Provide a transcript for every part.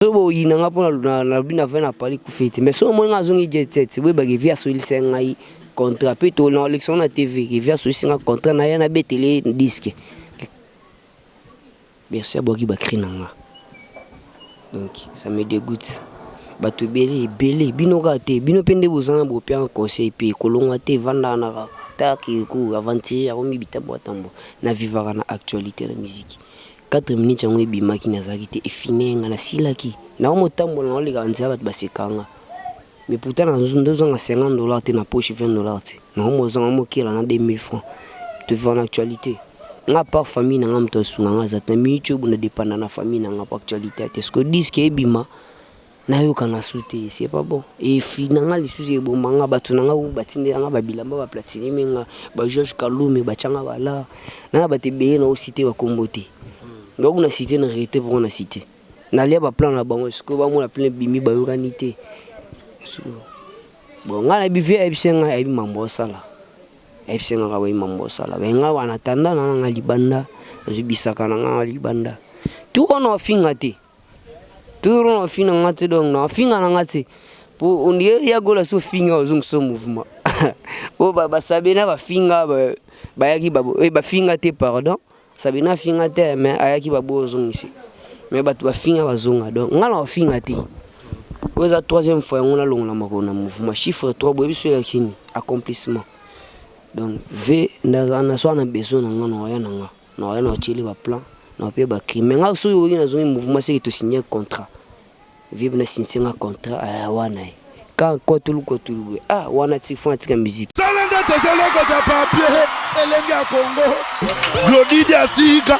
So il n'a pas la bien avant à parler coup fête mais so moi ngazongi jet set we ba via so il sengai contrat pe to na élection na TV via so singa contrat na yana betele disque merci à boki ba krinanga donc ça me dégoûte bato belé bino te bino pende bozanga bo pia conseil pe kolonga te vanda na ta ki ku avanti ya komi bitambo tambo na vivara na actualité la musique 4 minutes yango ebimaki nazalaki te efinenga na silaki na motambola na oleka nzela bato basekanga mais pourtant nazozanga $50 te na poche $20 te na mozanga mokela na 2000 francs te vivre en actualité nga par famille nanga mto sunga nga zat na minute oyo na dépendre na famille nanga pa actualité te ce que disque ebima na yo kana souté c'est pas bon et finanga lisusu ebomanga bato nanga u batinde nga babilamba ba platine menga ba George Kalumi ba changa bala na bate beye na cité ba kombote donc on a cité na réalité pour on a cité na lia ba plan na bango est-ce que ba mo la plein bimi ba yokanité bon nga na bivie ebisenga ebi mambo sala ebisenga ka ba mambo sala benga wana tanda na nga libanda je bisaka na nga libanda tu ono finga te tu ono finga ngate donc na finga na ngate pour on ya gola so finga ozung so mouvement o ba sabena ba finga ba yaki ba finga te pardon sabina finga te mais ayaki babo ozung ici mais batu ba finga bazonga donc ngala finga te oza troisième fois ngona longola makona mouvement chiffre 3 boyebi so ya kini accomplissement donc v na so na besoin na ngona ya na chili ba plan na pe ba crime nga so yo na zongi mouvement c'est que to signer contrat vivre na signer un contrat à wana quand kotulu wana tifon tika musique salanda tezaloko de papier elenge ya Congo Glody Diasika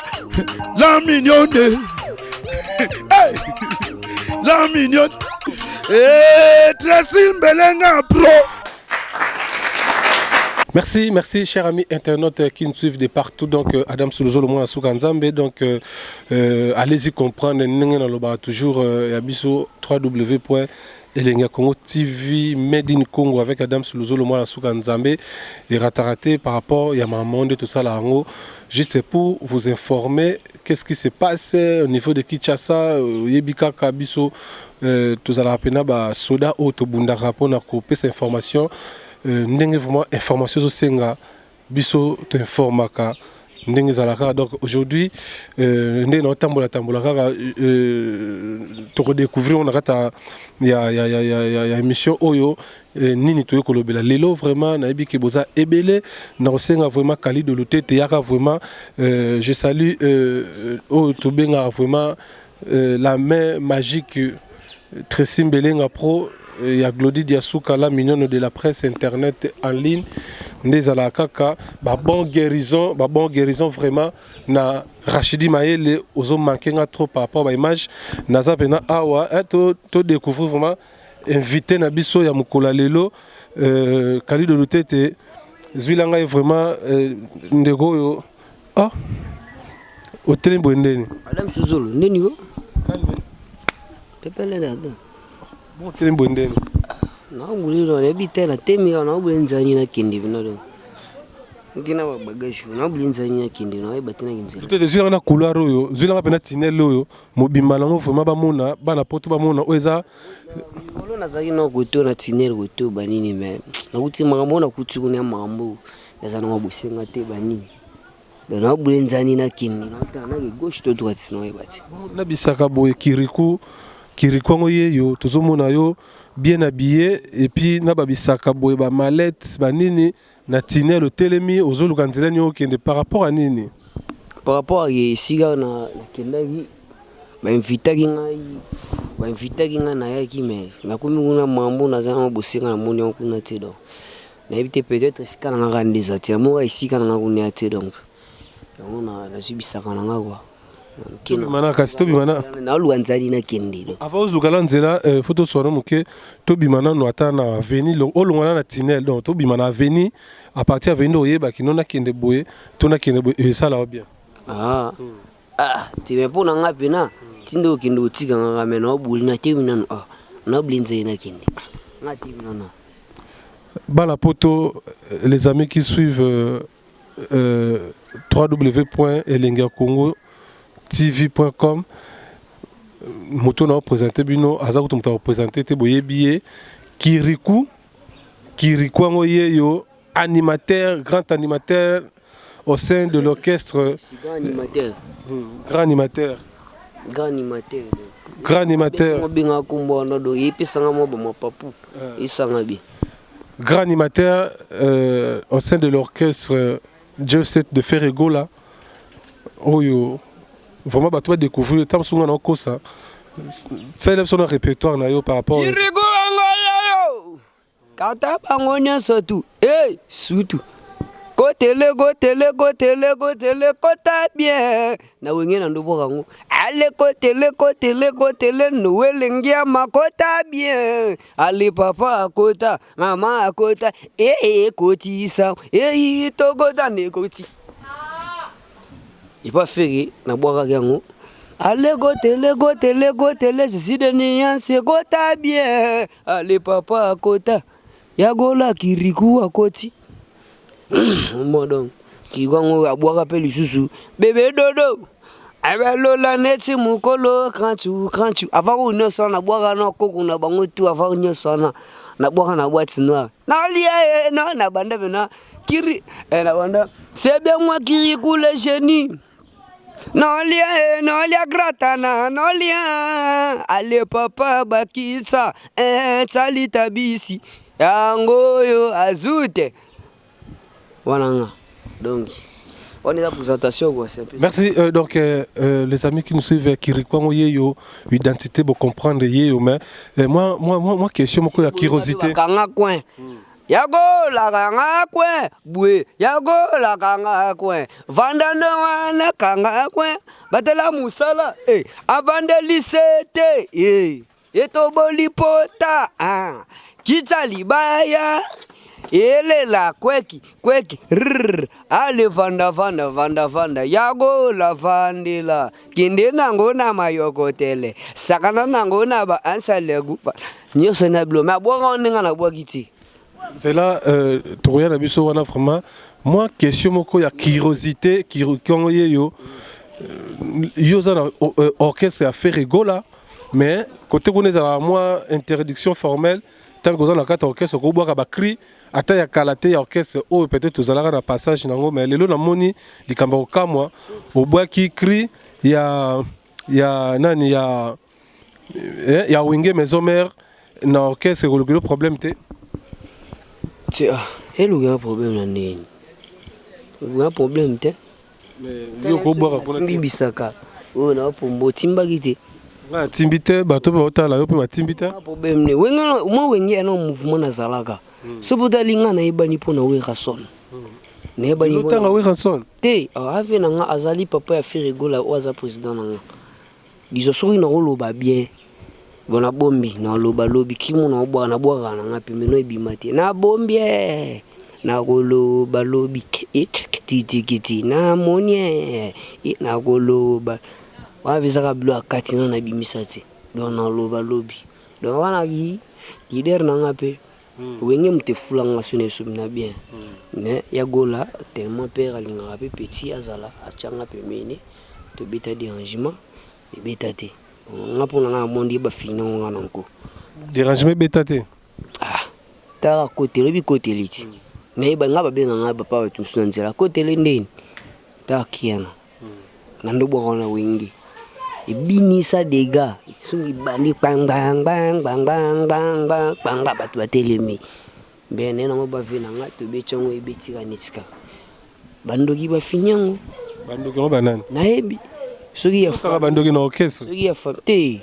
la mignonne hey la mignonne Tracy Mbelenga pro. Merci chers amis internautes qui nous suivent de partout. Donc Adam Soulozo le moins Souka Nzambe. Donc allez-y comprendre toujours Yabiso www.Elenga Congo TV Made in Congo avec Adam Soulozo le moins Souka Nzambe et raté par rapport à ma monde tout ça là juste pour vous informer qu'est-ce qui se passe au niveau de Kinshasa Yebika Kabiso tout à pena ba soda auto bunda rapport na couper cette information ndenge vraiment information zo senga biso to informaka ndenge zalaka donc aujourd'hui ndenge na tambola kaka to redécouvrir on a ya émission oyo nini to kolobela lelo vraiment na ebiki boza ebele na senga vraiment Kali de l'Otete yaka vraiment je salue o to benga vraiment la main magique Tracy Mbelenga pro il y a Glody Diasika la mignonne de la presse internet en ligne des alakaka bon guérison vraiment na Rachidi Mayele ozo manquer trop par rapport à image naza pena awa to découvrir vraiment invité na biso ya mukola lelo Kali de l'Otete zwilanga est vraiment ndego yo ah hôtel Bondeni Adam Suzulu ndeni go pepele da bon hôtel Bondeni na nguliro ne bitela temi na ubenzani na kindi bino ngina wa bagage na ubenzani na kindi na batina kinzela peut-être zwilanga na couloir oyo zwilanga pena tinel oyo mobimba nango vraiment bamona bana poto bamona oza kolo na zaki na goto na tinel goto banini mais na kuti makambo na kuti kunya makambo nazana mabusenga te banini na ubenzani na kindi na gauche to droite no ebati na bisaka boye Kirikou yeyo tozomona yo bien habillé et puis na babisaka boye ba mallette banini na tinel le telemi ozoluka nzela nyo kende par rapport à nini par rapport à siga na kendaki ba invitaki ngai na yaki mais na komi kuna mambo na zama bosenga na moni on kuna te donc na éviter peut-être sika na ngaka ndeza mo sika na ngaka kuna te donc na subisaka na ngaka quoi mana kasi tobimana na luanzali na kendido avant ozlukala nzela photo sono moke tobimana no ata na avenue olongwana na tunnel donc tobimana avenue à partir avenue oyeba kinona kende boye tona kende boye ça là bien tu me pona ngapi na tindo kende utika ngaka mena obuli na temina no na blinze na kende ngati minona bala poto les amis qui suivent www.elengacongo TV.com moto na présenté bino aza kutumta représenter te boye billet Kirikou ngo yeyo animateur, grand animateur au sein de l'orchestre. Grand animateur. Grand animateur. Grand animateur. Grand animateur. Grand animateur au sein de l'orchestre Jeff Set de Ferregola. Oyo. Vraiment, tu vas découvrir le temps où on a ça. Ça élève son répertoire par rapport. Kata bangonya surtout. Eh, surtout. Kotele kota bien. Na wengine ndo bokango. Ale kotele noelengia makota bien. Ale papa kota, mama kota. Koti sa. Togota ne koti. Il pas ferré na boka yango. Ale kotele ceci de nuance kota bien. Ale papa kota. Yagola Kirikou akoti. Modon. Kigongo abwaka pe lisusu. Bébé dodo. Abalola neti mukolo kranchu. Avant une so na bwaka na koko na bango tu avant une so na bwaka na boîte noire. Na lia non na banda bena Kiri na banda. C'est bien moi Kirikou le génie. Non lia gratana, non lia. Allez papa bakisa. Talita bisi. Yangoyo azute. Voilà. Donc, on est la présentation. Merci. Donc, les amis qui nous suivent, qui reconnaissent yo identité pour comprendre yo, mais moi question, moi la curiosité. Yago la kanga kwen, boué. Yago la kanga kwen. Vandana wana kanga kwen. Batela musala. Avande lisete. Etoboli pota. Kita libaya. Ele la kweki ale vanda yago la vandela kinde nango na mayokotele sakana nango na ba ansalegu nyoso na blo ma bwa nga na bwa kiti. C'est là tu regardes biso wana vraiment moi question moko ya curiosité qui yo za orchestre à Ferregola mais côté boneza moi interdiction formelle tant que dans la carte orchestre ko bwa ka cri ata ya kalaté orchestre o peut-être tozalaka na passage nango mais lelo na moni likamba kamwa obwa ki cri ya nani ya wenge maison mère na orchestre le problème te le problème na nini le problème te mais yo ko bwa ka bisaka o na pombo timbaki te ba timbite bato ba otala yo pe ba timbite problème ne wenga mo wenge na mouvement na zalaka sobuta linga na ibani pona wera son na ibani lutanga wera son te ave na nga azali papa ya Ferregola oza président na nga dizo soki na koloba bien bona bombi na loba lobi kimo na bwa na bwa na nga pemeno ebimate na bombi na koloba lobi kiti na monie na koloba wavisa kablo akati na bimisa te don na loba lobi don wana gi leader na nga pe wenge mtefula nga sone somina bien mais yagola tellement père alinga pe petit azala achanga pemene to beta dérangement et beta te nga pona nga mondi ba fina nga nanko dérangement beta te ta côté le bi côté liti na ba nga ba benga nga papa wetu msunzela côté le ndeni ta kiana nando bwana wenge ebinisa dega sungi bandi bang batu batelemi bene na ba vina nga to bechango ebetika nitika bandoki ba finyango bandoki ba banani na hebi soki ya fa bandoki na orchestre soki ya famte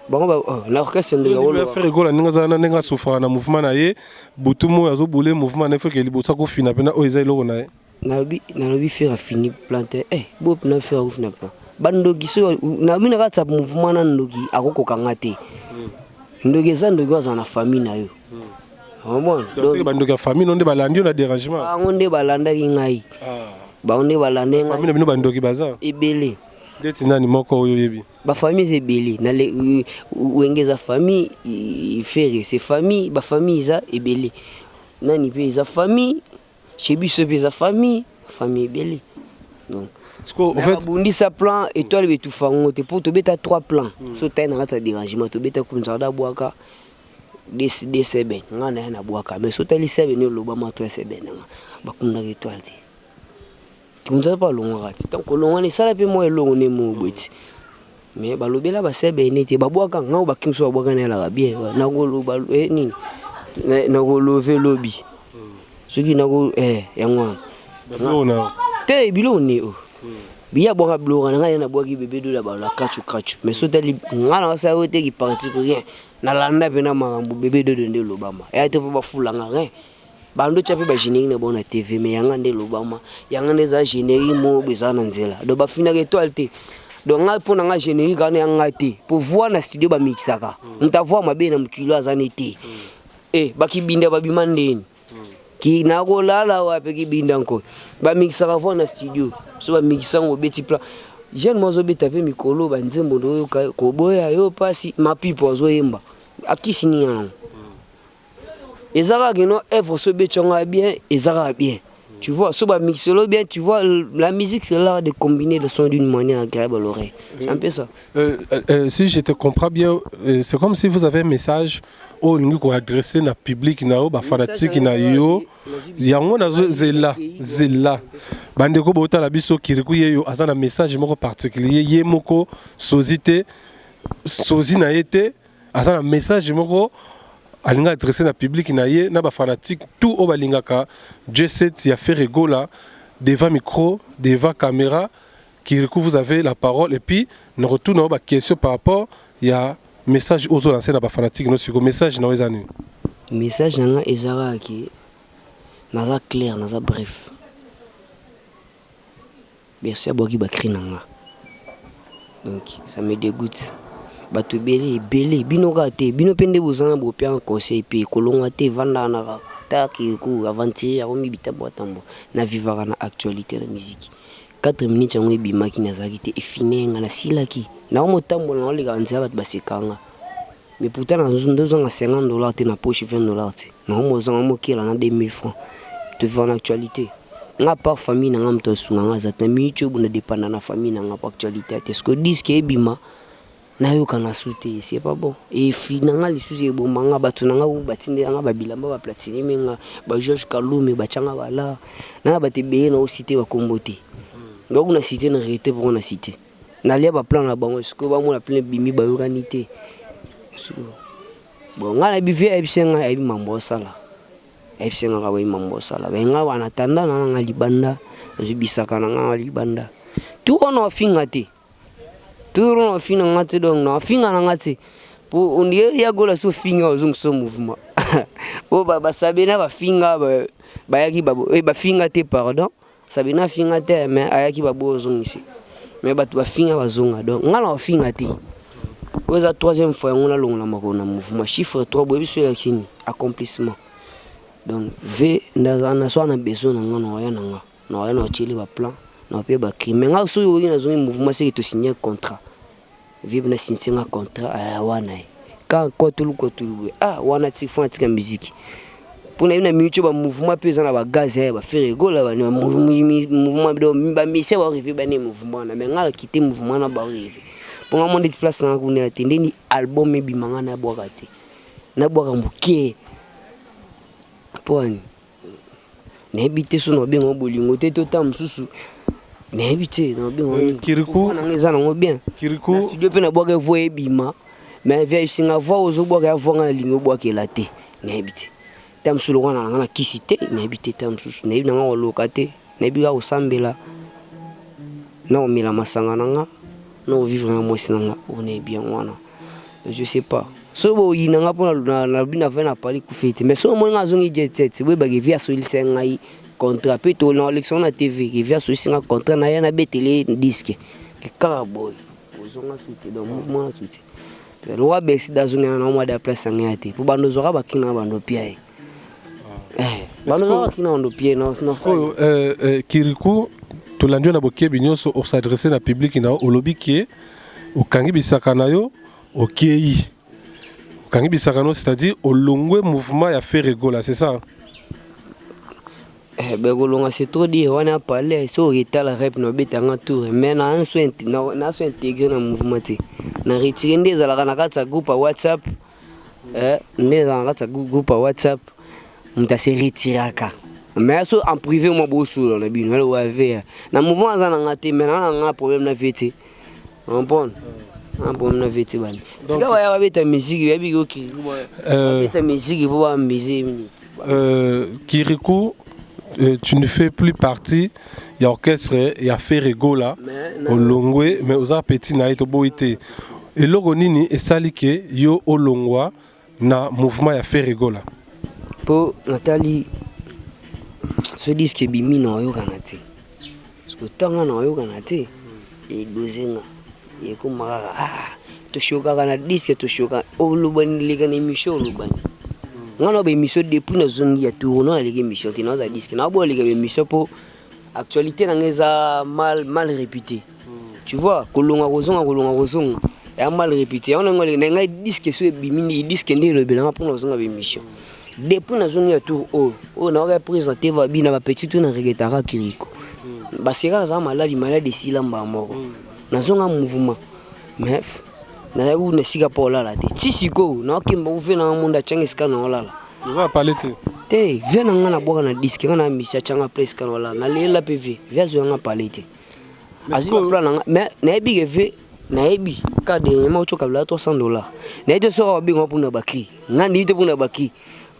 bango ba na orchestre ndo ya Ferregola ninga zana ninga souffra na mouvement na ye butumo azo boule mouvement na feke libosa ko fina pena o ezai loko na ye na lobi faire fini planter bop na faire ouf na pas bandoki so na mina ka tsa mouvement na ndoki akokoka ngate ndoki za ndoki za na famille na yo bon donc bandoki ya famille non de balandi na dérangement ngonde balanda ngai ba onde balanda ngai famille bino bandoki baza ebele deti nani moko oyo yebi ba famille ebele na le wengeza famille ifere c'est famille ba famille za ebele nani pe za famille chez biso pe za famille ebele donc En fait, bundisa plan étoile betufango te pour tobeta 3 plans so tay na ngata dérangement tobeta kunzada bwaka des seben ngana na bwaka mais so tali seben ni loba ma to seben nga bakunda étoile te kunza pa longa ti tant ko longa ni sala pe mo elongo ne mo bweti mais balobela ba seben te babwaka nga ba kimso babwaka na la bien na go loba nini na go love lobby soki na go yangwa te bilo ne o biya boka bloga nga na boki bébé do la ba la kachu mais so tali ngana sa wote ki parti pour rien na landa pena makambo bébé do de lobama ya te ba fulanga rien bando chape ba générique na bona TV mais yanga nde lobama yanga nde za générique mo bezana nzela do ba fina étoile te donc nga pona nga générique kana yanga te pour voir na studio ba mixaka nta voir mabe na mkilo azana te baki binda ba bimandeni ki na ko lala wapi ki binda nko ba mixaka voir na studio so ba mixango beti plan jeune mozo beta pe mikolo ba nzembo do ko boya yo pasi mapipo azo yemba akisi ni yango ezara geno œuvre so betonga bien ezara bien tu vois so ba mixelo bien tu vois la musique c'est l'art de combiner le son d'une manière agréable à l'oreille c'est un peu ça si je te comprends bien c'est comme si vous avez un message au lingi ko adresser na public na o ba fanatique na yo yango na zela bande ko bota la biso kiriku yeyo azana message moko particulier ye moko sozite sozi na yete azana message moko alinga adresser na public na ye na ba fanatique tout o balingaka J7 ya fait rigola devant micro devant caméra kiriku vous avez la parole et puis nous retournons ba question par rapport ya message aux autres anciens fanatique no siko message na wezani message nga ezara ki naza clair naza bref merci à boki bakri nanga donc ça me dégoûte bato belé binoka te bino pende bozanga bo pia conseil pe kolonga te vanda na ta ki ku avantir ya komi bitambo tambo na vivara na actualité de musique 4 minutes yango ebimaki nazaki te efinenga na silaki na motambo na oleka nzia bat basekanga mais pourtant na nzonga $50 te na poche $20 te na mozanga mokela na 2000 francs te voir en actualité nga par famille na ngam to sunga nga zat na micho buna dépendre na famille na nga par actualité te ce que disque ebima na yo kana souté c'est pas bon et finanga li suze bomanga batu na nga batinde nga babilamba ba platine menga ba George Kalume ba changa bala na batebe na cité ba kombote donc na cité na réalité pour na cité na lia ba plan na bango est-ce que ba mo la plein bimi ba yokanité bon nga na bive ebsenga ebi mambo sala ebsenga ka ba mambo sala ba nga wana tanda na nga libanda bisaka na nga libanda tout on a fingate tout on a fingate donc na finga na ngate pour on ya gola so finga ozung so mouvement o ba sabena ba finga ba yaki ba finga te pardon sabena finga te mais ayaki ba bozung ici mais ba finga bazonga donc nga na finga te oza troisième fois on a longa makona mouvement chiffre 3 bobi sur yakini accomplissement donc v na so na besoin na ngana ya na na chili ba plan na pe ba crime nga so yo na zo mouvement c'est to signer contrat vivre na signer un contrat wana quand kotulu wana ti font tika musique pour na minute ba mouvement pe za na ba gaz ba faire rigola ba mouvement ba mission ba arriver ba ne mouvement na mais nga quitter mouvement na ba arriver pour moi de place na ko ne atende ni album ebimanga na boka te na boka muke poni na habité so no bengo bolingo te to tam susu na habité no bengo kiriku na ngeza na bien kiriku studio pe na boka voye bima mais via singa voix ozo boka voanga na lingo boka la te na habité tam sulo wana na kisite na habité tam susu na nga lokate na biga osambela na omila masanga nanga non vivre en moi sinanga on est bien wana je sais pas so bo yinanga pona na bina vena pali ku fete mais so mo nga zongi jet we ba via so il sengai contrat pe to na élection na TV ki via so singa contrat na yana betele disque ke caraboy ozonga soute donc mouvement soute le roi besi da zonga na mo da place ngati pour bando zora ba kina bando pia bando zora kina bando pia no kiriku to landio na bokebi nyonso o s'adresser na public na o lobby qui o kangi bisaka na yo o kei kangi bisaka no c'est-à-dire o longwe mouvement ya fait rigola c'est ça Ben kolonga c'est trop dire on a parlé so retard la rep no betanga tour mais na so intégré dans mouvement té na retirer ndeza la kana katsa groupe WhatsApp ndeza katsa groupe WhatsApp muta se retiraka mais so en privé moi bosso na bino le wave na mouvement za na ngate mais na problème na vete on bon un problème na vete bani sika wa beta musique ya bigo ki beta musique pour ba musique Kirikou, tu ne fais plus partie de l'orchestre et à faire rigola au Longwe, mais aux appétits na ito boité. Et logo nini et salike yo au Longwa na mouvement à faire rigola. Pour Nathalie, ce disque bimi na yo kanate. Parce que tant na yo kanate et dozenga et comme to shoka kana disque to shoka o lubani ligana émission lubani. On a une émission depuis la zone qui a tourné avec émission qui nous a dit que nous avons une émission pour actualité mal réputée. Tu vois, kolonga rozonga est mal réputé. On a une disque sur bimini disque ndé le bilan pour nous une émission. Depuis la zone qui a tourné on a présenté va bien ma petite na regretara kiriko. Basira za malade silamba moko. Na zone un mouvement. Mais na u ne siga pola la te tisiko na kimba uve na munda changa skana wala nous a parlé te vient na ngana boka na disque ngana misa changa place kana wala na lela pv via zo nga parler te aziba plan mais na ebi ve na ebi ka de ma uchoka la $300 na ito so obi ngo puna baki ngani ite puna baki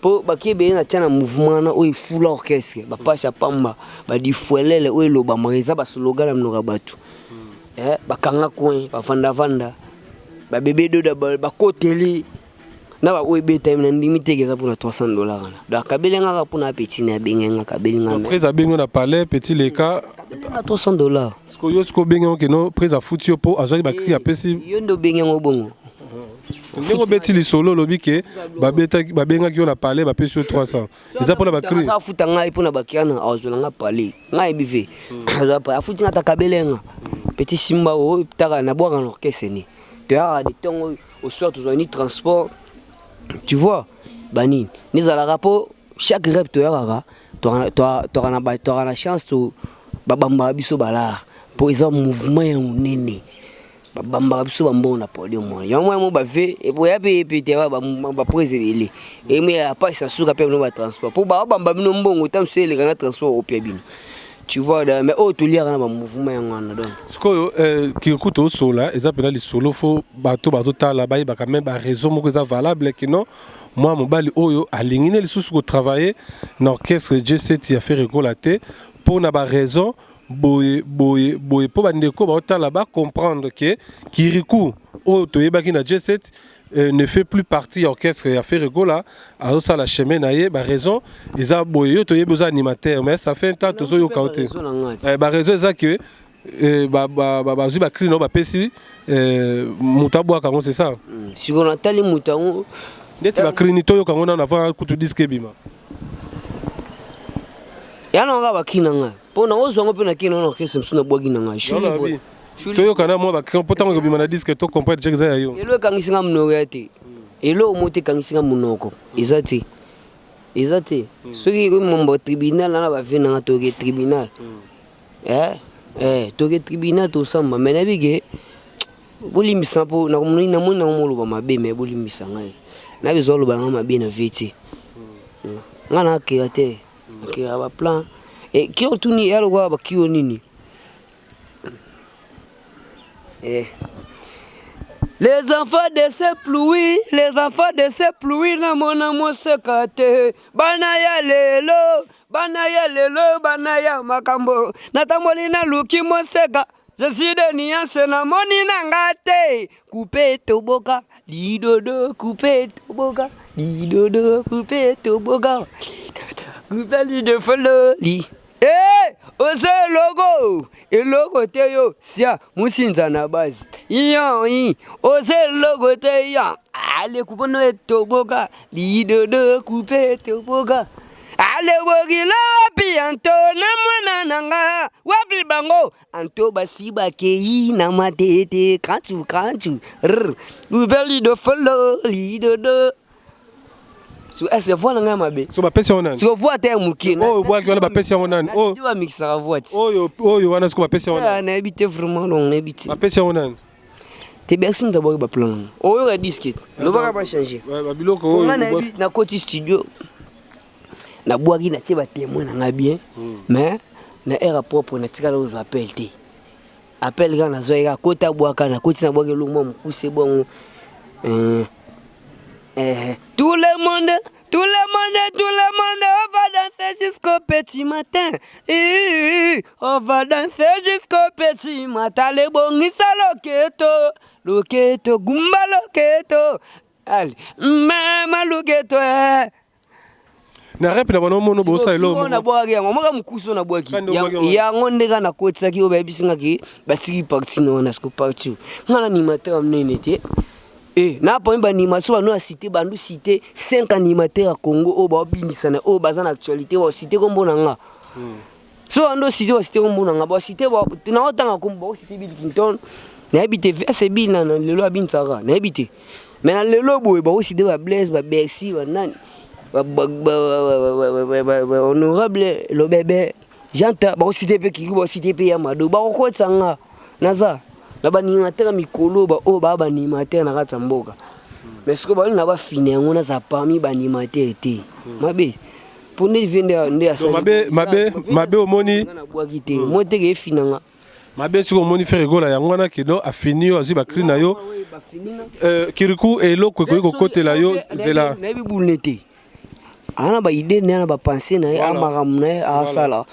po baki be na chana mouvement na o full orchestre ba passa pamba ba di fuelele o lo ba mareza ba slogan na mnoga batu bakanga coin ba vanda ba bébé do da ba koteli na ba webe time na ndimi tegeza pour $300 na da kabelenga ka pour na petit na benga kabelenga après abengo na palais petit les cas $300 sko yo sko benga ke no presa futio po azaki ba kri apesi yo ndo benga ngobongo ndeko beti li solo lobi ke ba benga ki na palais ba pesi 300 eza pour na ba kri sa futa ngai pour na ba kiana azola nga palais ngai bive aza pa afuti ngata kabelenga petit simba o taka na boka na orchestre ni tu as des temps au soir tu as ni transport tu vois bani ni za la rapport chaque rep tu as la chance tu babamba biso balar pour exemple mouvement ya nene babamba biso bambona podium moi ya moi mo ba ve et pour ya pété ba préserver et mais pas ça suka pe no ba transport pour ba bamba bino mbongo tam c'est le kana transport au pied bino. Tu vois, mais tu lis un mouvement. Ce qui écoute au sol, ils appellent les solos, faut bateau là-bas, il y a quand même raison que ça valable que non. Moi, mon bali oyo a ligné les sous pour travailler dans l'orchestre G7 qui a fait rigolater pour n'avoir raison. Boy pour bandeko bateau là-bas comprendre que Kirikou au toyeba qui na G7 ne fait plus partie de l'orchestre et a fait rigola à ça la chemin naie bah raison ils a boyo to besoin animateur mais ça fait un temps to zo yo kaote bah raison ça que bah zuba cri no bah pesi mutabwa kango c'est ça si on a tali mutango ndeti ba cri ni to yo kango na avant kutu disque bima yana nga bakinanga pona ozwango pe na kina na orchestre msuna bwagi nanga shuli toyo kana mo ba potanga bima na disque to comprendre check za yo elo kangisinga mnoko yate elo mote kangisinga munoko ezati soki ko mombo tribunal na ba vena toke tribunal toke tribunal to samba mena bige bolimisa po na komuni na mona ngolo ba mabe me bolimisa ngai na bizolo ba ngama be na veti ngana kreate ke aba plan et qui ont tourné alors quoi qui ont nini les enfants de ces pluies na mon amour se kate banaya lelo banaya makambo natamboli na luki moseka je suis de nuance na moni na ngate couper toboka lidodo couper toboka lidodo couper toboka couper de follow li ose logo logo te yo sia musinza na base iyo ose logo te ya ale kupono etoboka lidodo couper toboka ale bogila pi anto na mwana nanga wapi bango anto basiba kei na matete kanchu ubeli do follow lidodo c'est voix nga mabe so ba pesi onani si voix te muki oh boaki wana ba pesi onani oh tu vas mixer la voix oyo wana sko ba pesi onani na habité vraiment donc na habité ba pesi onani te bersim d'abord ba plan oyo ga disque le va pas changer ba biloko oyo na côté studio na boaki na tie ba témoin na bien mais na era propre na tika lo appel te appel ga na zoya kota boaka na koti na boaki lo mo mukuse bon tout le monde, on va danser jusqu'au petit matin. On va danser jusqu'au petit matin. Les bongisa loketo, gumba loketo. Allez, mama loketo. Na rep na bano mono bosa elo. Na boaki yango maka mukuso na boaki. Yango ndeka na kotsa ki obebisinga ki batiki parti no na sko parti. Ngana animateur mnene te. Na pas une animation, nous a cité, nous cité 5 animateurs à Congo, au Babinissana, au Bazan actualité, au cité comme Bonanga. So, on doit citer au cité comme Bonanga, au cité, on a autant comme au cité Bill Clinton, n'habité, c'est bien, le loi Bin Sarah, n'habité. Mais dans le lobo, au cité, Blaise, Bercy, honorable, le bébé, j'entends, au cité Péki, au cité Péyamado, au quoi de Sanga, Naza. Là-bas, animateur mikolo ba o ba animateur na kata mboka. Mais ce que ba na ba fini on a ça parmi ba animateur été. Mabe. Pour ne vendre ndé à ça. Mabe omoni na boaki te. Mo te ke finanga. Mabe siko omoni faire gola yango na kedo a fini yo azi ba cri na yo. Kirikou et loko ko côté la yo zela. Na bi bulnete. Ana ba idée na ba penser na ya maram na a sala.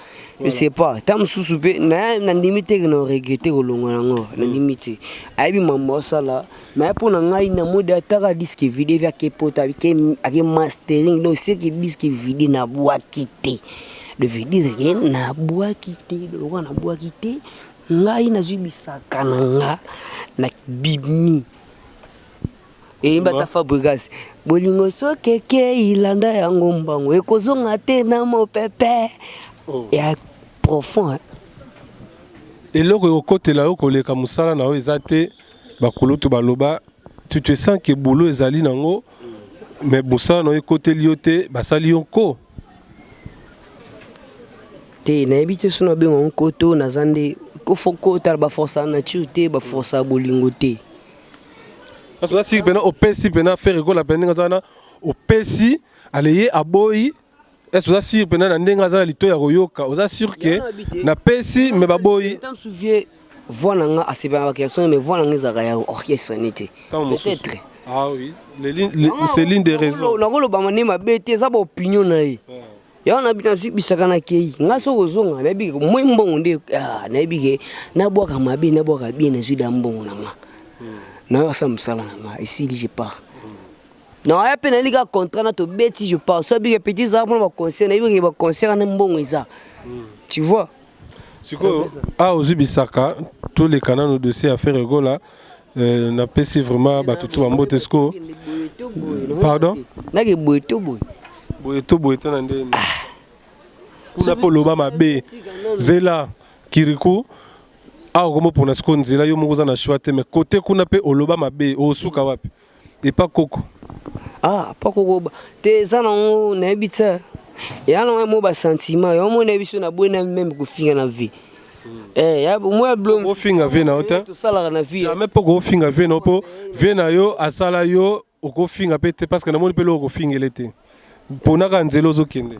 Je sais pas, tam sousoupe na limite que non regretter ko longo nango na limite aibi mambo sala mais pour na ngai na mode ataka disque vidéo via ke pota avec mastering donc c'est que disque vidéo na boaki te de vidéo que na boaki te longo na boaki te ngai na zubisaka nanga na bibmi et mbata Fabregas bolingo so keke ilanda yango mbango ekozonga te na mo pepe et profond. Et là, au côté là, au les kamusala na ezate bakulutu baloba, tu te sens que boulot ezali nango, mais busala na côté liote basali onko. Te na habite sona be on koto na zande ko foko tar ba força na te ba força bolingo te. Parce que si pena opesi pena faire rigolo la pena ngazana opesi aleye aboyi. Est-ce que vous êtes sûr que vous êtes sûr que na pesi me baboyi je me souviens voilà assez bien mais voilà les orchestre peut-être ah oui c'est l'une des raisons na ko ba mane mabete za ba opinion na ye ya na bina bisaka na kei ngaso kozonga na bi mo mbongo nde na bi na boka mabe na boka bien na zuda mbongo na nga na sa msala na ici je pars. Non, il y a peine de contrat na to bêti je parle. Ça bien petits arbres va concert, na il va concert na mbongo eza. Tu vois? Siko aux Ubisaka, tous les canaux nos dossiers à faire rigola na pesi vraiment batutu ambotesco. Pardon? Na ke boeto boy. Boeto na ndeni. Kuna poloba mabe. Zela Kirikou comme pour nasko nzela yo mokoza na choite mais côté kuna pe oloba mabe osuka wapi? Et pas coco. Ah, pas coco. Te ça non na habita. Ya non mo ba sentiment, ya mo na biso na bona même ko finga na vie. Ya moi blom ko finga vie na ota. To sala na vie. Jamais pas ko finga vie no po. Vie na yo asala yo ko finga pete parce que na moni pe lo ko finga l'été. Pona ka nzelo zo kende.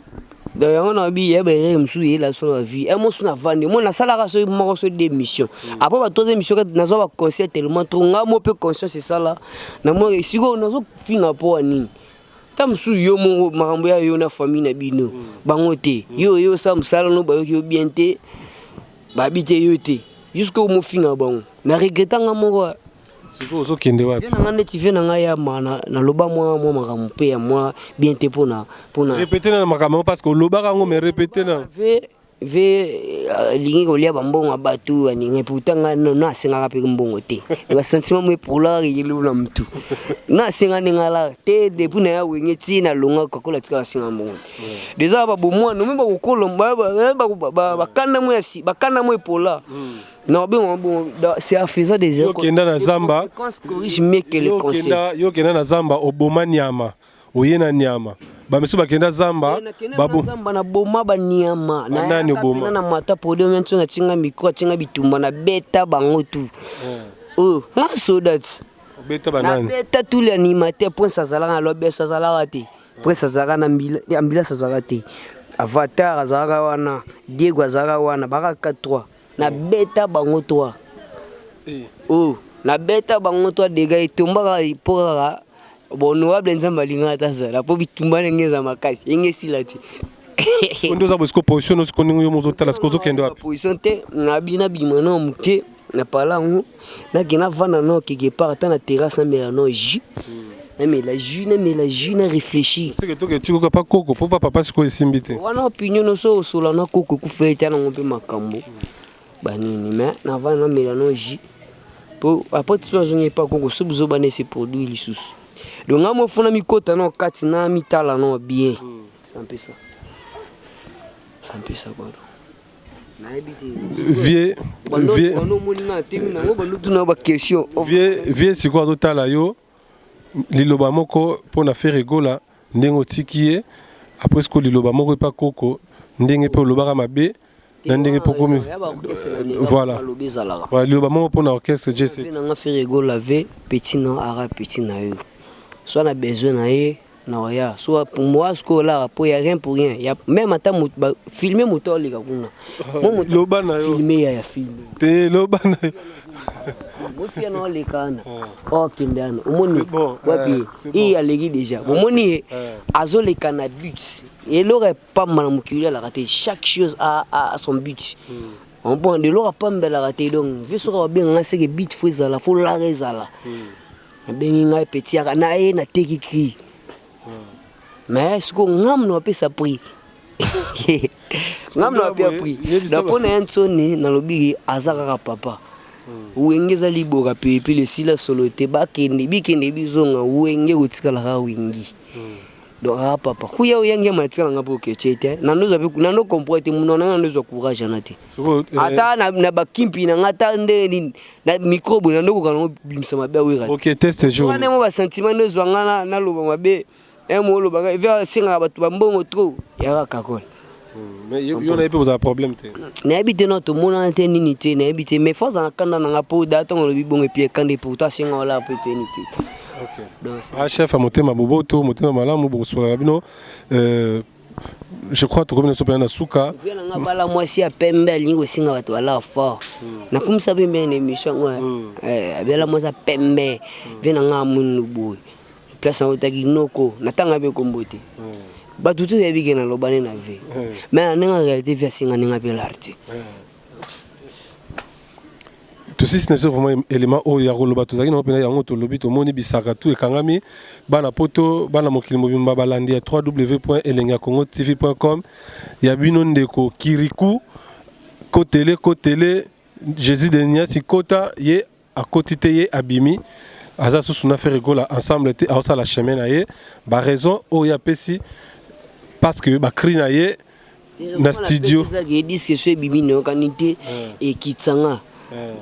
D'ailleurs on a bien ben msu la sur la vie. Et moi sur na vendre, moi na sala ka so mo so des missions. Après ba troisième mission que na zo ba concert tellement trop nga mo pe conscient c'est ça là. Na mo siko na zo finga po ani. Tam su yo mo makambo ya yo na famille na bino bango te yo sam sala no ba yo bien te ba bité yo te jusqu'au mo finga bango na regretanga mo siko zo kende wapi na ngane ti vena nga ya mana na loba mo makambo pe ya moi bien te pona répéter na makambo parce que loba kango mais répéter na ve lingi ko lia bambongo abatu aninga putanga no na singa pe mbongo te ba sentiment mo polar yelo na mtu na singa ningala te depuis na ya wenye ti na longa kokola tika singa mbongo déjà ba bomwa no memba kokolomba ba kanda mo ya si ba kanda mo polar non bon c'est à faisant des erreurs yo kenda na zamba corrige mieux que le conseil yo kenda na zamba oboma nyama oye na nyama bamesu bakenda zamba babu zamba na boma ba nyama na nani boma na mata podi menso na tinga mikro tinga bitumba na beta bango tu oh nga so that beta banani na beta tous les animateurs pour ça zala na lobe ça zala raté pour ça zala na ambila ça zala té Avatar azara wana Diego azara wana baraka 3 na beta bango 3 oh na beta bango 3 dega itumba pour honorable nzamba lingata zala po bitumba ngeza makasi engesi lati ondo za bosko position no skoningo yo mozo tala skozo kendo api position te na bina bimana muke na palango na gina vana no quelque part na terrasse na no ji na la jus na réfléchir c'est que to que tu ko pas koko po papa siko esimbite wana opinion no so sola na koko ku feta na ngombe makambo banini mais na vana na no ji po après tu as zongi pas koko so buzo bane ces produits lisusu donc amo fona mikota no kati na mitala no bien c'est un peu ça quoi vie sikoyo azotala yo liloba moko mpona faire egola ndenge otikie après siko liloba moko epa koko ndenge mpe olobaka mabe na ndenge mpo komi voilà liloba moko mpona orchestre J7 nanga faire egola ve petit na ara petit na yo soit na besoin na ye na oya soit pour moi ce que là pour y a rien pour rien y a même ata filmer moteur les kuna mo loba na yo filmer ya film te loba na mo fia no le kana o kindana omoni wapi il a légui déjà omoni azo le kana but et l'aurait pas mal mukuli la rater chaque chose a son but on bon de l'aurait pas mbela rater donc veut sera bien ngase que but faut ça la faut la rezala ben ngai petit na e na tekiki mais ce qu'on ngam no pe sa prix ngam no pe prix da pona ensoni na lobigi azaka papa uengeza liboka pe le sila solote bakende bikende bizonga uenge utikala ka wingi donc papa kuya uenge matikala ngapo kechete na ndoza pe na ndo comprendre muno na ndoza courage na te ata na bakimpi na ngata ndeni na microbe na ndoko kana bimisa mabe wira OK test jour wana mo ba sentiment ndozo ngana na loba mabe mo loba via singa batu bambongo trop ya kakol mais yo na pe vous problème te na habite notre monde te nini te na habite mais force en kanda na po data ngolo bibongo puis kande pourtant singa wala pe te nini OK donc chef a motema boboto motema malamu bosola bino je crois to comme na suka vient nga bala mwasi ya pembe lingo singa watu wala fort na kumisa pembe na émission abela mwasa pembe vient nga munu boy place en otaki noko natanga be kombote batu tu yebi na lobane na ve mais na réalité via singa ninga be l'arti tout ça c'est vraiment élément o ya rolo batu zaki na pena yango to lobi to moni bisaka tu ekangami bana poto bana mokili mobimba balandi ya www.elengakongotv.com ya bino ndeko kiriku kotele Jésus de Niasi kota ye akotite ye abimi aza susu na faire rigola ensemble te aosa la chemin na ye ba raison o ya pesi parce que ba cri na ye na studio ça que disque ce bimi no kanité et kitsanga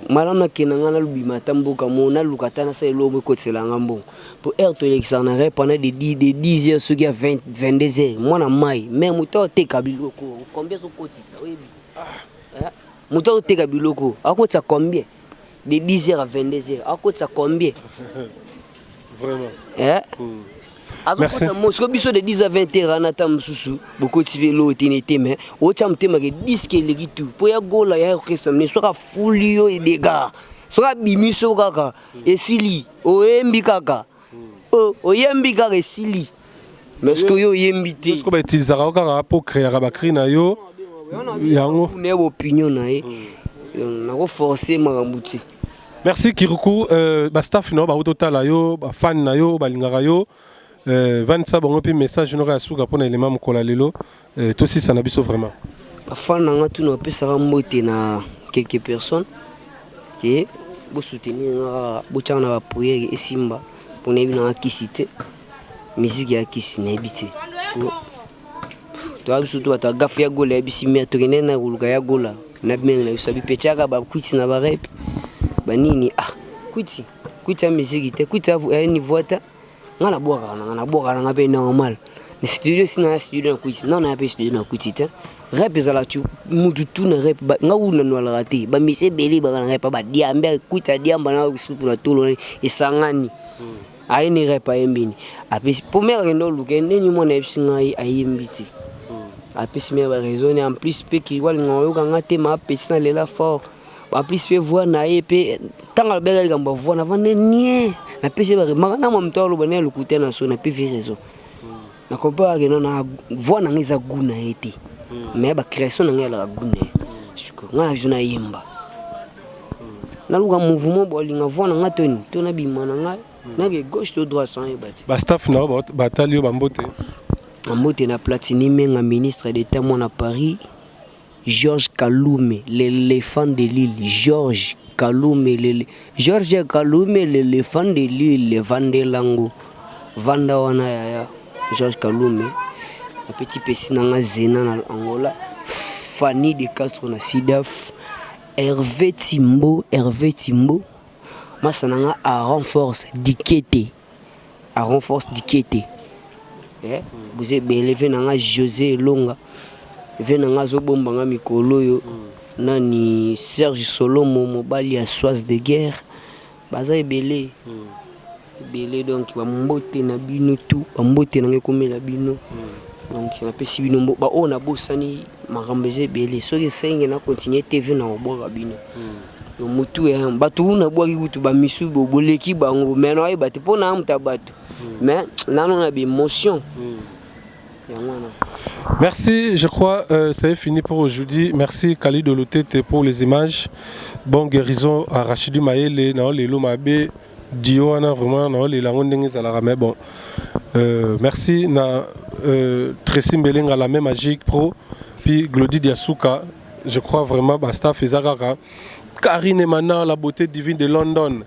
malama kenanga na lubima tamboka mona lukata na sai lobo kotela ngambo pour erto yexana pendant des 10 heures ce qui a 22 heures moi na mai mais muto te kabiloko combien so kotisa oui muto te kabiloko akotsa combien de 10 heures à 22 heures. À quoi ça combien? Vraiment. Merci. Parce que biso de 10 à 20 heures na tam susu beaucoup de l'eau tinité mais au cham tema que disque le gitu. Pour ya gola ya orchestre mais sera fulio et des gars. Sera bimi so kaka et sili o embi kaka. O yembi kaka et sili. Mais ce que yo yembi te. Ce que ba utiliser kaka pour créer ba cri na yo. Yango ne opinion na ye. Na ko forcer makambuti. Merci Kiruku ba staff no ba total yo ba fan na yo ba lingaka yo 25 bongo puis message no ka suka pona élément mokola lelo to si ça na biso vraiment ba fan na ngatu no pesa mbote na quelques personnes qui bo soutenir na bo tchana ba prière et simba pour ne bina kisite musique ya kisine bité to abiso to ata gafu ya gola bisi metrene na kuluka ya gola na bimengela bisabi pechaka ba kwiti na ba rap banini kwiti ya musique te kwiti ya ni voita nga na boka na pe normal mais studio sina studio na kuti non na pe studio na kuti te rap ezala tu mutu tu na rap nga una no la rate ba mise beli ba na rap ba diambe kuta diamba na supu na tolo esangani ai ni rap ayembini apesi pomere no lukende ni mona esinga ayembiti apesi me ba raison en plus pe ki wal ngoyo nga te ma apesi na lela fort en plus pe voix na pe tanga bela ngamba voix na vande nie na pesi ba magana mo mtolo bane lukute na so na pe raison na compare que non na voix na ngeza guna ete mais ba création na ngela guna suko nga jona yemba na luka mouvement bolinga voix na ngatoni to na bimana nga na ke gauche to droite sans ebati ba staff na batalio bambote ambote na Platini menga ministre d'état mon à Paris Georges Kaloume l'éléphant de l'île Georges Kaloume l'éléphant de l'île le Vandelango Vanda wana ya Georges Kaloume un petit petit nanga zena na Angola Fanny de Castro na Sidaf Hervé Timbo masananga à renforce Dikete vous êtes élevé nanga José Longa venanga zo bombanga mikolo yo nani Serge Solomo mobali ya soise de guerre baza ebele donc ba mbote na bino tout ba mbote na ngekomela bino donc na pesi bino ba ona bosani makambeze ebele soki senge na continuer TV na oboka bino yo mutu ya batu na bwaki kutu ba misu boleki bango mais na ebate pona amta batu mais là on a des émotions. Merci, je crois ça est fini pour aujourd'hui. Merci Khalid Olotete pour les images. Bon guérison à Rachidi Maele, non les Lomabe, Dioana vraiment non les langondengues à la ramée. Bon, merci na Tracy Mbeleng à la même Magique Pro, puis Glody Diasuka. Je crois vraiment basta Fezagara. Karine Emana, la beauté divine de London.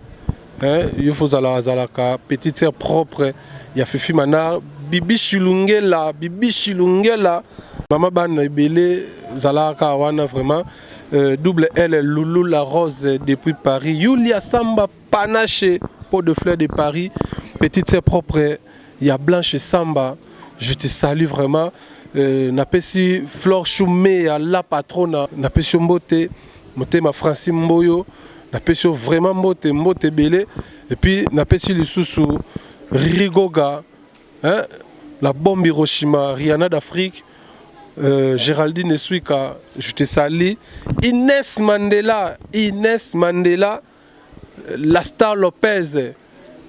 Il faut zalaka petite sœur propre. Il y a Fifi Manar. Bibi Chilungela, Maman Ban Bele, Zalaka Wana vraiment. Double L, Loulou La Rose depuis Paris. Yulia Samba Panache, Pot de Fleurs de Paris. Petite sœur propre, il y a Blanche Samba. Je te salue vraiment. Napesi Flore Choumé, la patronne. Napesi Mbote, ma Francine Mboyo. Napesi vraiment Mbote Bele. Et puis Napesi Lissousou, Rigoga. Hein? La bombe Hiroshima, Rihanna d'Afrique, Géraldine Eswika, je te salue. Inès Mandela, la star Lopez,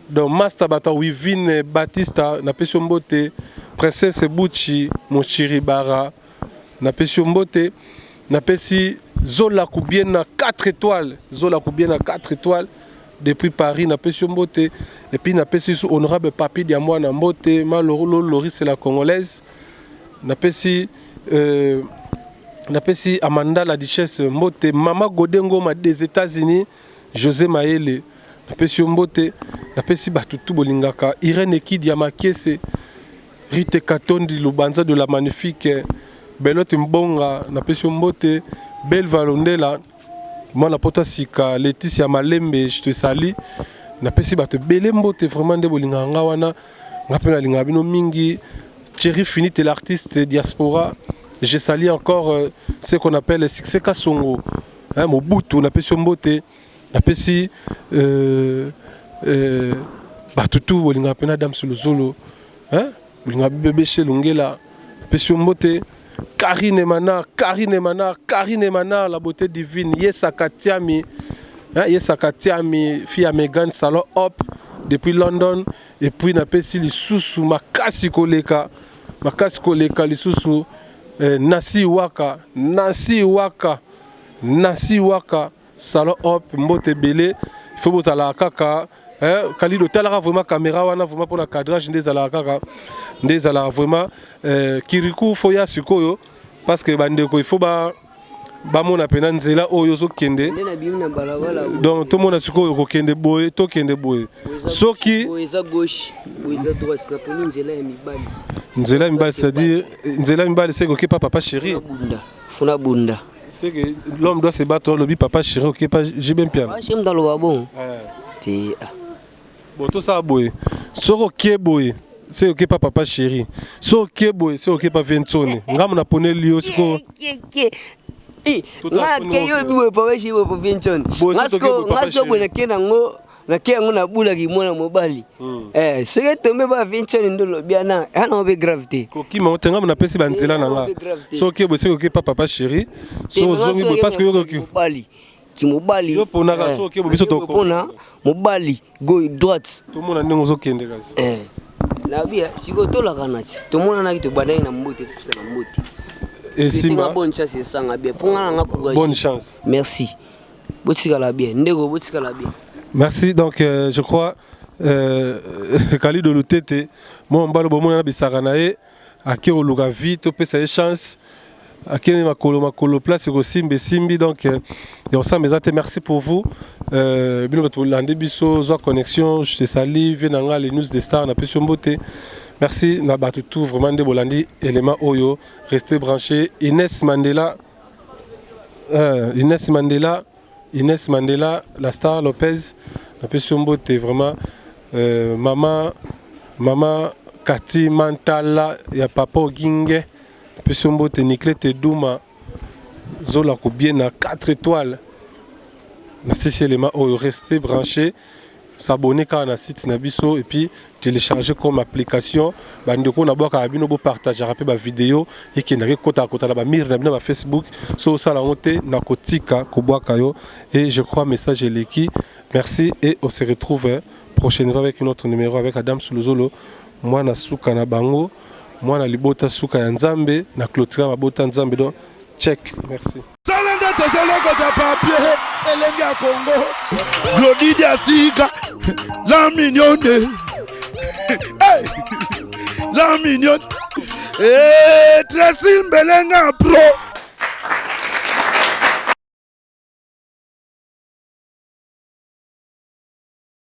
donc Master Bata Wivine Batista, Napesio Mbote, Princesse Bucci, Mochiri Bara, Napesio Mbote, Napesi Zola Koubiena 4 étoiles, depuis Paris, Napesio Mbote. Et puis, Napesi honorable Papi Diamwa Mbote, Maloro Loris la Congolaise. Napesi Amanda la Duchesse Mbote, Mama Godengo des États-Unis, José Maele. Napesi Mbote, Napesi Batutu Bolingaka, Irène Kidi Yamakese, Rite Katondi Lubanza de la Magnifique, Belote Mbonga, Napesi Mbote, Belle Valondela, Mwana Pota Sika, Laetitia Malembe, je te salue. Napesi bato bele mbote vraiment de bolinga wana ngapena linga bino mingi Thierry Finite l'artiste diaspora. Je salue encore ce qu'on appelle Succès Kasongo, hein, Mobutu napesi mbote napesi bato tout bolinga pena dame sur le zolo, hein, bolinga bébé chez Lungela napesi mbote. Karine Mana, la beauté divine, Yesakatiami. Yesakatiami, fille à Megan Salon Hop, depuis London. Et puis, on a pesi Lissousou, Makasi Koleka, Lissousou, Nasi Waka, Salon Hop, Mbote Bele. Il faut que vous ayez kaka. Khalid Otalara vraiment caméra, wana vraiment pour le cadrage, des ala kaka. Des ala vraiment. Kirikou Foya Sukoyo, parce que Bandeko, il faut ba. Bamon a peine nzela oyo zo kende donc tout le monde a suko yo kende boye to kende boye soki boyeza gauche boyeza droite na poni nzela ya mibali nzela mibali c'est-à-dire nzela mibali c'est que papa chéri funa bunda c'est que l'homme doit se battre le papa chéri OK pas j'ai bien bien j'aime dans le bon bon tout ça boye Soro Keboy, c'est ok pas papa chéri. Soro Keboy, c'est ok pas Vincone. Ngam na pone lio siko. Nga keyo biwe papa chéri po Vincone. Ngasko bona kena ngo na kengo na bula ki mona mobali. Soki tombe ba Vincone ndolo biana, ana obe gravité. Ko ki ma tenga na pesi banzela na nga. Soro Keboy, c'est ok pas papa chéri. So zongi bo parce que yo ki mobali. Ki mobali. Yo pona ka Soro Keboy biso to pona mobali go droite. To mona ndenge zo kende kasi. Na bia siko to la kanati. To mona na ki to badai na mbote to na mbote. Et Simba, bonne chance et sanga bien. Bonne chance. Merci. Botika la bien. Ndego botika la bien. Merci. Donc je crois Kali de Lutete, moi on parle bon moi na bisaranae à qui on luga vite, on peut ça chance. À qui ma colo place aussi Simbi donc et on mes merci pour vous. Bino to lande biso zo connexion, je te salue, venanga les news des stars na pression beauté. Merci na batutu vraiment de bolandi élément oyo, restez branchés. Inès Mandela, la star Lopez, na pression beauté vraiment. Maman Kati Mantala, ya papa Oginge. Puis son beau Nicolas Tedouma Zola ko bien à 4 étoiles. Na 6 éléments rester branché, s'abonner quand on a site Nabiso et puis télécharger comme application. Bandeko na boka abino bo partager rapper ba vidéo et qui n'a kota kota la ba mir na ba Facebook so ça la honte na kotika ko boka yo et je crois message eleki. Merci et on se retrouve prochainement avec un autre numéro avec Adam Suluzolo. Moi na suka na bango. Moi na libota suka ya nzambe na clôture mabota nzambe donc check merci. Salanda tozoloko ta papier elenge ya Congo Glodidi Asika la mignonne hey la mignonne Tracy Mbelenga bro